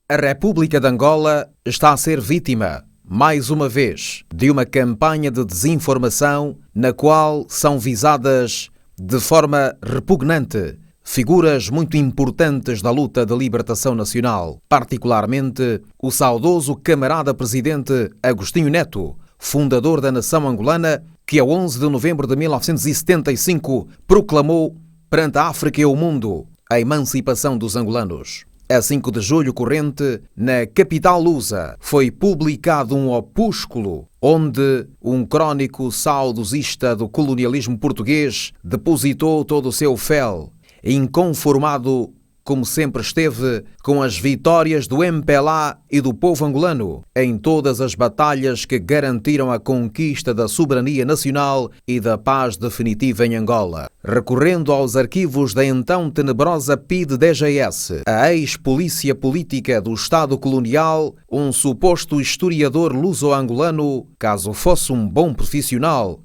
A República de Angola está a ser vítima, mais uma vez, de uma campanha de desinformação na qual são visadas, de forma repugnante, figuras muito importantes da luta de libertação nacional, particularmente o saudoso camarada presidente Agostinho Neto, fundador da nação angolana, que a 11 de novembro de 1975 proclamou perante a África e o mundo a emancipação dos angolanos. A 5 de julho corrente, na capital lusa, foi publicado um opúsculo onde um crónico saudosista do colonialismo português depositou todo o seu fel, inconformado como sempre esteve com as vitórias do MPLA e do povo angolano em todas as batalhas que garantiram a conquista da soberania nacional e da paz definitiva em Angola. Recorrendo aos arquivos da então tenebrosa PIDE-DGS, a ex-polícia política do Estado colonial, um suposto historiador luso-angolano, caso fosse um bom profissional,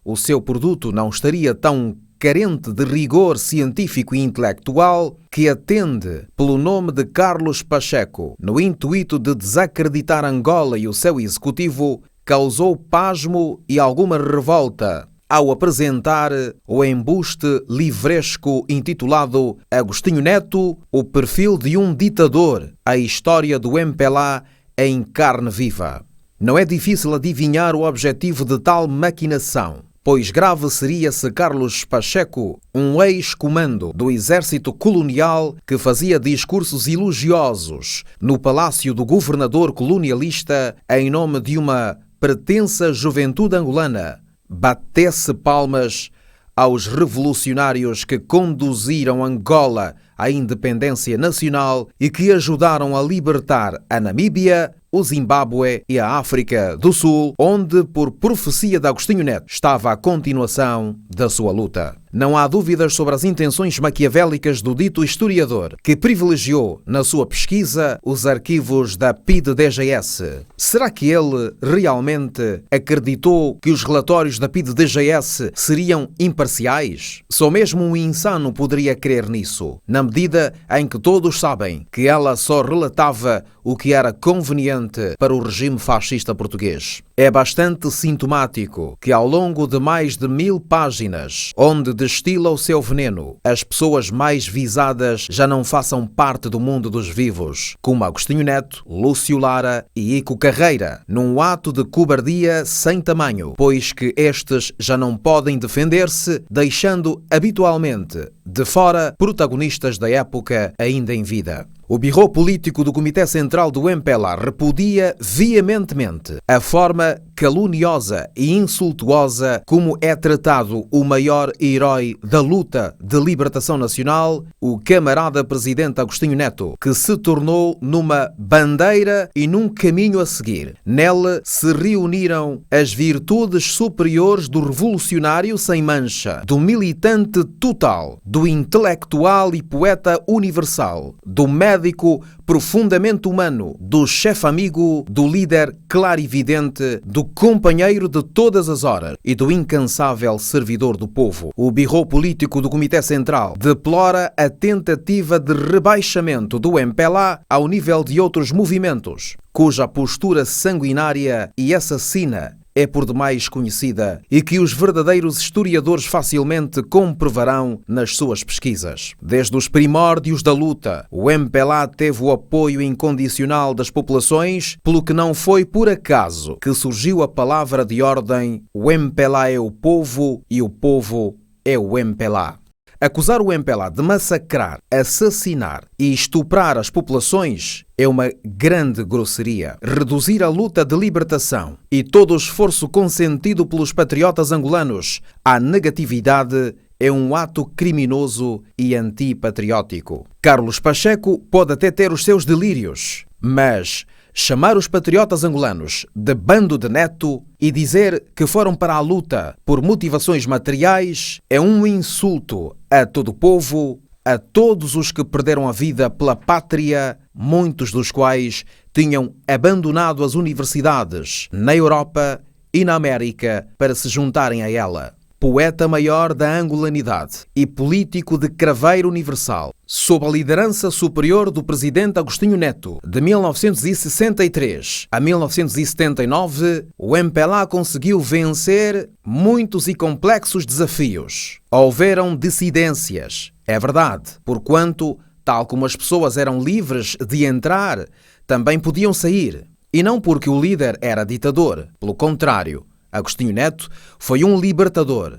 o seu produto não estaria tão carente de rigor científico e intelectual, que atende pelo nome de Carlos Pacheco, no intuito de desacreditar Angola e o seu executivo, causou pasmo e alguma revolta ao apresentar o embuste livresco intitulado Agostinho Neto, o perfil de um ditador, a história do MPLA em carne viva. Não é difícil adivinhar o objetivo de tal maquinação, pois grave seria se Carlos Pacheco, um ex-comando do exército colonial que fazia discursos elogiosos no palácio do governador colonialista em nome de uma pretensa juventude angolana, batesse palmas aos revolucionários que conduziram Angola à independência nacional e que ajudaram a libertar a Namíbia, o Zimbábue e a África do Sul, onde, por profecia de Agostinho Neto, estava a continuação da sua luta. Não há dúvidas sobre as intenções maquiavélicas do dito historiador, que privilegiou, na sua pesquisa, os arquivos da PIDE-DGS. Será que ele realmente acreditou que os relatórios da PIDE-DGS seriam imparciais? Só mesmo um insano poderia crer nisso, na medida em que todos sabem que ela só relatava o que era conveniente para o regime fascista português. É bastante sintomático que ao longo de mais de 1000 páginas, onde destila o seu veneno, as pessoas mais visadas já não façam parte do mundo dos vivos, como Agostinho Neto, Lúcio Lara e Ico Carreira, num ato de cobardia sem tamanho, pois que estes já não podem defender-se, deixando habitualmente de fora protagonistas da época ainda em vida. O birô político do Comitê Central do MPLA repudia veementemente a forma caluniosa e insultuosa como é tratado o maior herói da luta de libertação nacional, o camarada presidente Agostinho Neto, que se tornou numa bandeira e num caminho a seguir. Nele se reuniram as virtudes superiores do revolucionário sem mancha, do militante total, do intelectual e poeta universal, do médico profundamente humano, do chefe amigo, do líder clarividente, do companheiro de todas as horas e do incansável servidor do povo. O birô político do Comitê Central deplora a tentativa de rebaixamento do MPLA ao nível de outros movimentos, cuja postura sanguinária e assassina é por demais conhecida e que os verdadeiros historiadores facilmente comprovarão nas suas pesquisas. Desde os primórdios da luta, o MPLA teve o apoio incondicional das populações, pelo que não foi por acaso que surgiu a palavra de ordem: o MPLA é o povo e o povo é o MPLA. Acusar o MPLA de massacrar, assassinar e estuprar as populações é uma grande grosseria. Reduzir a luta de libertação e todo o esforço consentido pelos patriotas angolanos à negatividade é um ato criminoso e antipatriótico. Carlos Pacheco pode até ter os seus delírios, mas chamar os patriotas angolanos de bando de Neto e dizer que foram para a luta por motivações materiais é um insulto a todo o povo, a todos os que perderam a vida pela pátria, muitos dos quais tinham abandonado as universidades na Europa e na América para se juntarem a ela. poeta maior da angolanidade e político de craveiro universal. Sob a liderança superior do presidente Agostinho Neto, de 1963 a 1979, o MPLA conseguiu vencer muitos e complexos desafios. Houveram dissidências, é verdade, porquanto, tal como as pessoas eram livres de entrar, também podiam sair. E não porque o líder era ditador, pelo contrário, Agostinho Neto foi um libertador,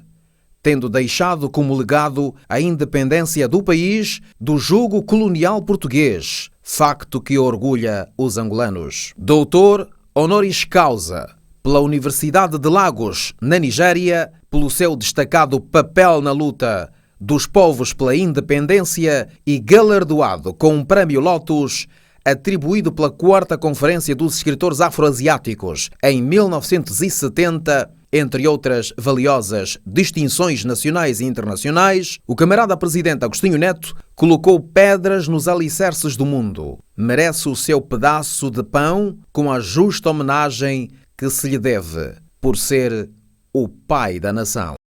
tendo deixado como legado a independência do país do jugo colonial português, facto que orgulha os angolanos. Doutor honoris causa pela Universidade de Lagos, na Nigéria, pelo seu destacado papel na luta dos povos pela independência e galardoado com um prémio Lotus atribuído pela 4ª Conferência dos Escritores Afroasiáticos em 1970, entre outras valiosas distinções nacionais e internacionais, o camarada presidente Agostinho Neto colocou pedras nos alicerces do mundo. Merece o seu pedaço de pão com a justa homenagem que se lhe deve, por ser o pai da nação.